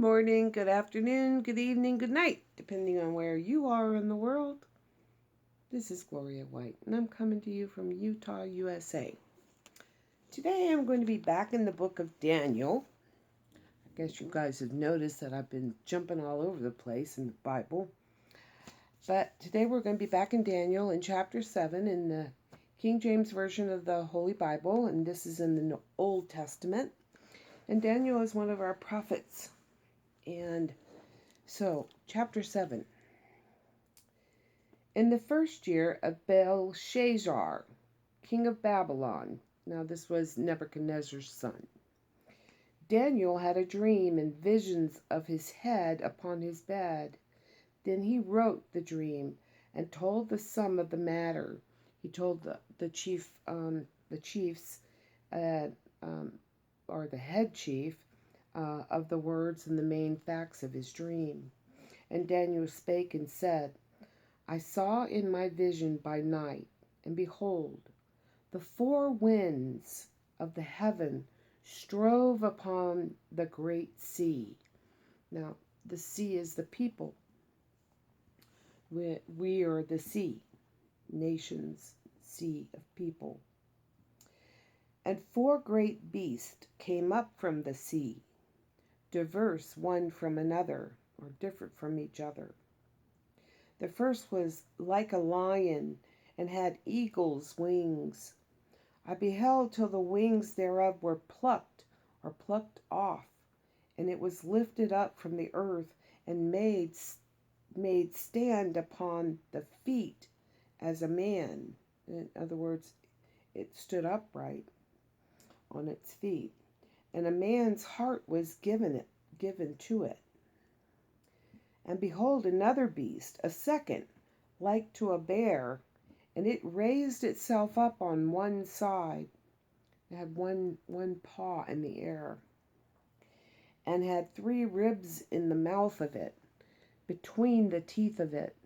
morning, good afternoon, good evening, good night, depending on where you are in the world. This is Gloria White, and I'm coming to you from Utah, USA. Today I'm going to be back in the book of Daniel. I guess you guys have noticed that I've been jumping all over the place in the Bible. But today we're going to be back in Daniel in chapter 7 in the King James Version of the Holy Bible, and this is in the Old Testament. And Daniel is one of our prophets. And so, chapter 7. In the first year of Belshazzar, king of Babylon, now this was Nebuchadnezzar's son, Daniel had a dream and visions of his head upon his bed. Then he wrote the dream and told the sum of the matter. He told the chiefs, or the head chief, of the words and the main facts of his dream. And Daniel spake and said, I saw in my vision by night, and behold, the four winds of the heaven strove upon the great sea. Now, the sea is the people. We are the sea, nations, sea of people. And four great beasts came up from the sea, diverse one from another, or different from each other. The first was like a lion, and had eagle's wings. I beheld till the wings thereof were plucked, or plucked off, and it was lifted up from the earth, and made stand upon the feet as a man. In other words, it stood upright on its feet, and a man's heart was given to it. And behold, another beast, a second, like to a bear, and it raised itself up on one side. It had one paw in the air, and had three ribs in the mouth of it, between the teeth of it.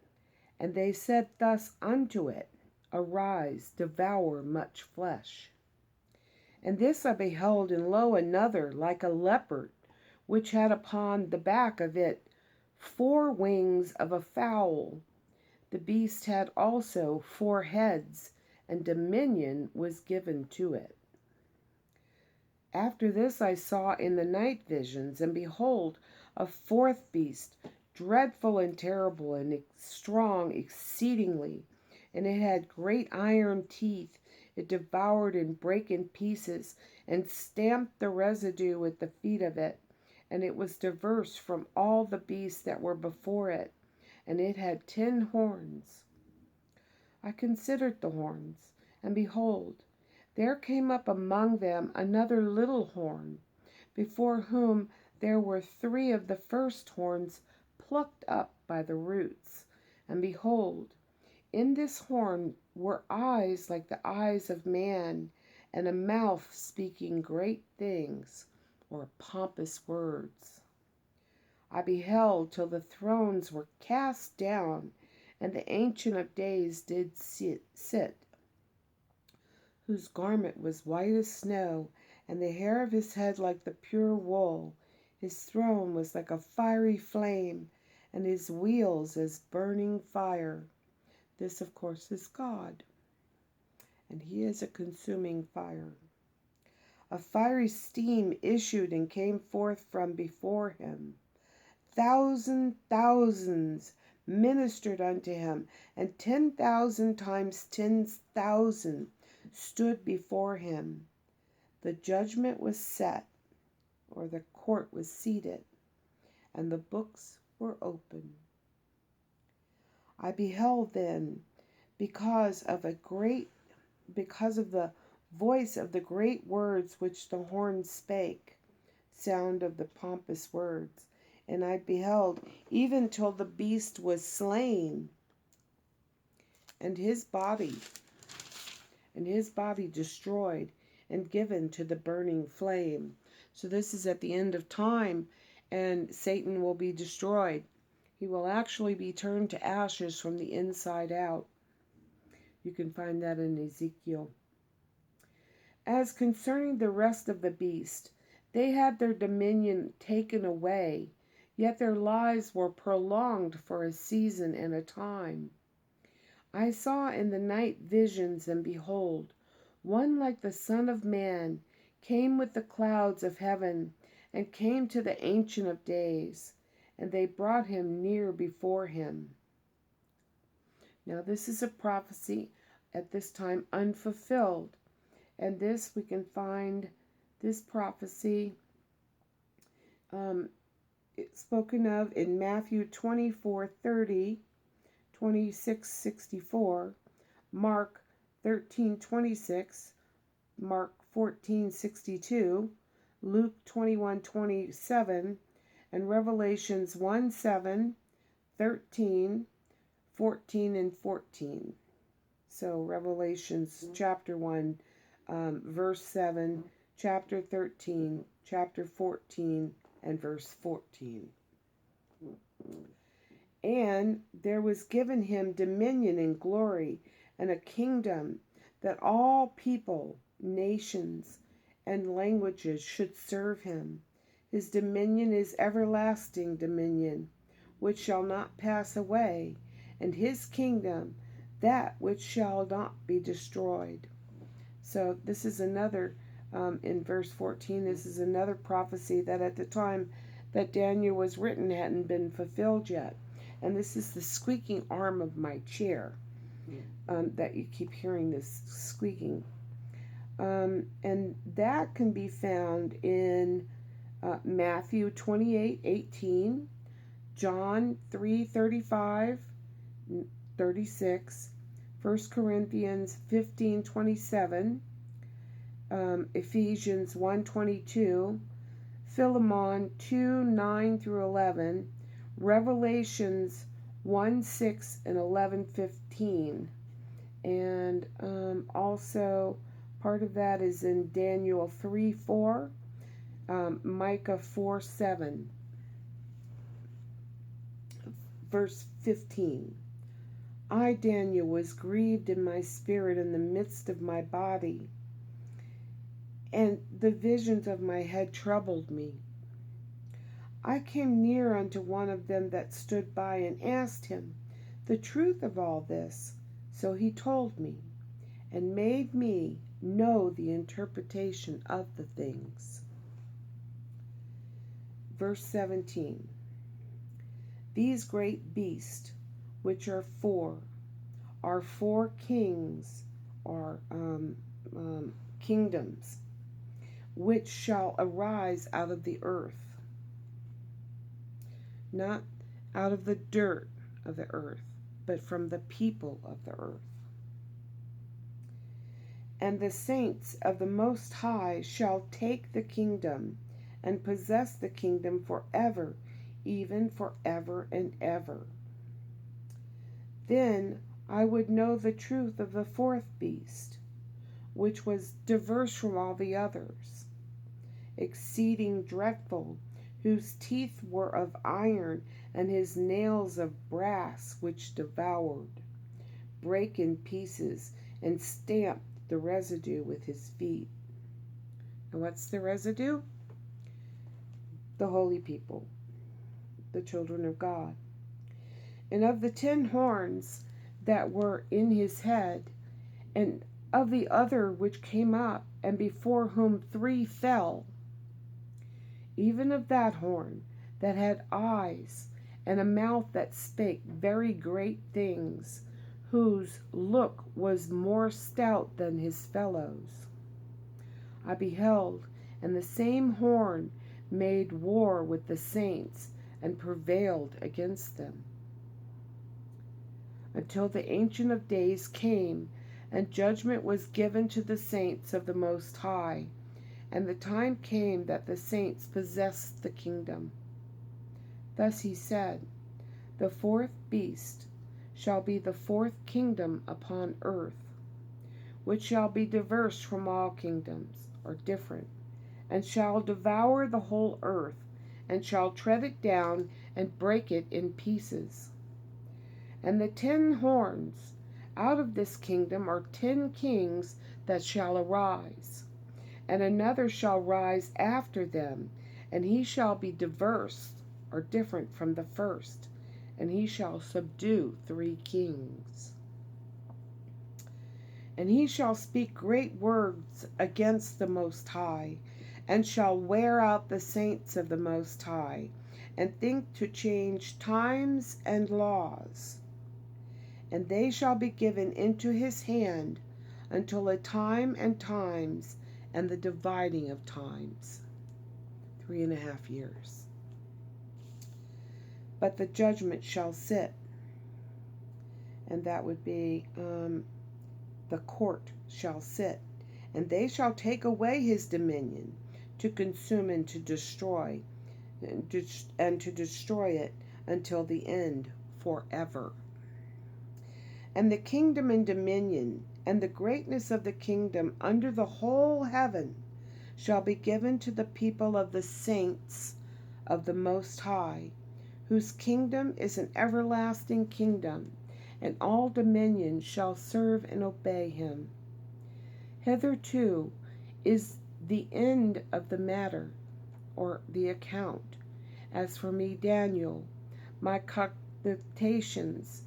And they said thus unto it, Arise, devour much flesh. And this I beheld, and lo, another, like a leopard, which had upon the back of it 4 wings of a fowl. The beast had also 4 heads, and dominion was given to it. After this I saw in the night visions, and behold, a fourth beast, dreadful and terrible, and strong exceedingly, and it had great iron teeth. It devoured and brake in pieces, and stamped the residue with the feet of it. And it was diverse from all the beasts that were before it, and it had 10 horns. I considered the horns, and behold, there came up among them another little horn, before whom there were 3 of the first horns plucked up by the roots. And behold, in this horn were eyes like the eyes of man, and a mouth speaking great things, or pompous words. I beheld till the thrones were cast down, and the Ancient of Days did sit, whose garment was white as snow, and the hair of his head like the pure wool. His throne was like a fiery flame, and his wheels as burning fire. This, of course, is God, and he is a consuming fire. A fiery steam issued and came forth from before him. Thousands ministered unto him, and 10,000 times 10,000 stood before him. The judgment was set, or the court was seated, and the books were open. I beheld then, because of the voice of the great words which the horn spake, sound of the pompous words, and I beheld even till the beast was slain, and his body destroyed and given to the burning flame. So this is at the end of time, and Satan will be destroyed. He will actually be turned to ashes from the inside out. You can find that in Ezekiel. As concerning the rest of the beast, they had their dominion taken away, yet their lives were prolonged for a season and a time. I saw in the night visions, and behold, one like the Son of Man came with the clouds of heaven, and came to the Ancient of Days, and they brought him near before him. Now, this is a prophecy at this time unfulfilled, and this we can find this prophecy spoken of in Matthew 24:30, 26:64, Mark 13:26, Mark 14:62, Luke 21:27, and Revelations 1:7, 13, 14, and 14. So Revelations chapter 1, verse 7, chapter 13, chapter 14, and verse 14. And there was given him dominion and glory and a kingdom, that all people, nations, and languages should serve him. His dominion is everlasting dominion, which shall not pass away, and his kingdom that which shall not be destroyed. So this is another, in verse 14, this is another prophecy that at the time that Daniel was written hadn't been fulfilled yet. And this is the squeaking arm of my chair, that you keep hearing this squeaking. And that can be found in Matthew 28:18, John 3:35, 36, 1 Corinthians 15:27, Ephesians 1:22, Philemon 2:9 through 11, Revelations 1:6 and 11:15, and also part of that is in Daniel 3:4, Micah 4:7, verse 15. I, Daniel, was grieved in my spirit in the midst of my body, and the visions of my head troubled me. I came near unto one of them that stood by, and asked him the truth of all this. So he told me, and made me know the interpretation of the things. Verse 17. These great beasts, which are four kings, or kingdoms, which shall arise out of the earth, not out of the dirt of the earth, but from the people of the earth. And the saints of the Most High shall take the kingdom, and possess the kingdom forever, even forever and ever. Then I would know the truth of the fourth beast, which was diverse from all the others, exceeding dreadful, whose teeth were of iron, and his nails of brass, which devoured, brake in pieces, and stamped the residue with his feet. And what's the residue? The holy people, the children of God. And of the 10 horns that were in his head, and of the other which came up, and before whom 3 fell, even of that horn that had eyes, and a mouth that spake very great things, whose look was more stout than his fellows, I beheld, and the same horn made war with the saints, and prevailed against them, until the Ancient of Days came, and judgment was given to the saints of the Most High. And the time came that the saints possessed the kingdom. Thus he said, the fourth beast shall be the 4th kingdom upon earth, which shall be diverse from all kingdoms, or different, and shall devour the whole earth, and shall tread it down, and break it in pieces. And the 10 horns out of this kingdom are 10 kings that shall arise. And another shall rise after them, and he shall be diverse are different from the first, and he shall subdue 3 kings. And he shall speak great words against the Most High, and shall wear out the saints of the Most High, and think to change times and laws. And they shall be given into his hand until a time and times and the dividing of times. 3.5 years. But the judgment shall sit, and that would be the court shall sit, and they shall take away his dominion, to consume and to destroy, and to destroy it until the end forever. And the kingdom and dominion and the greatness of the kingdom under the whole heaven shall be given to the people of the saints of the Most High, whose kingdom is an everlasting kingdom, and all dominions shall serve and obey him. Hitherto is the end of the matter, or the account. As for me, Daniel, my cogitations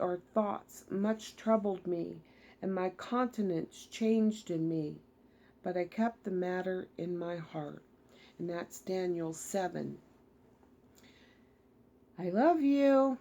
or thoughts much troubled me, and my countenance changed in me. But I kept the matter in my heart. And that's Daniel 7. I love you.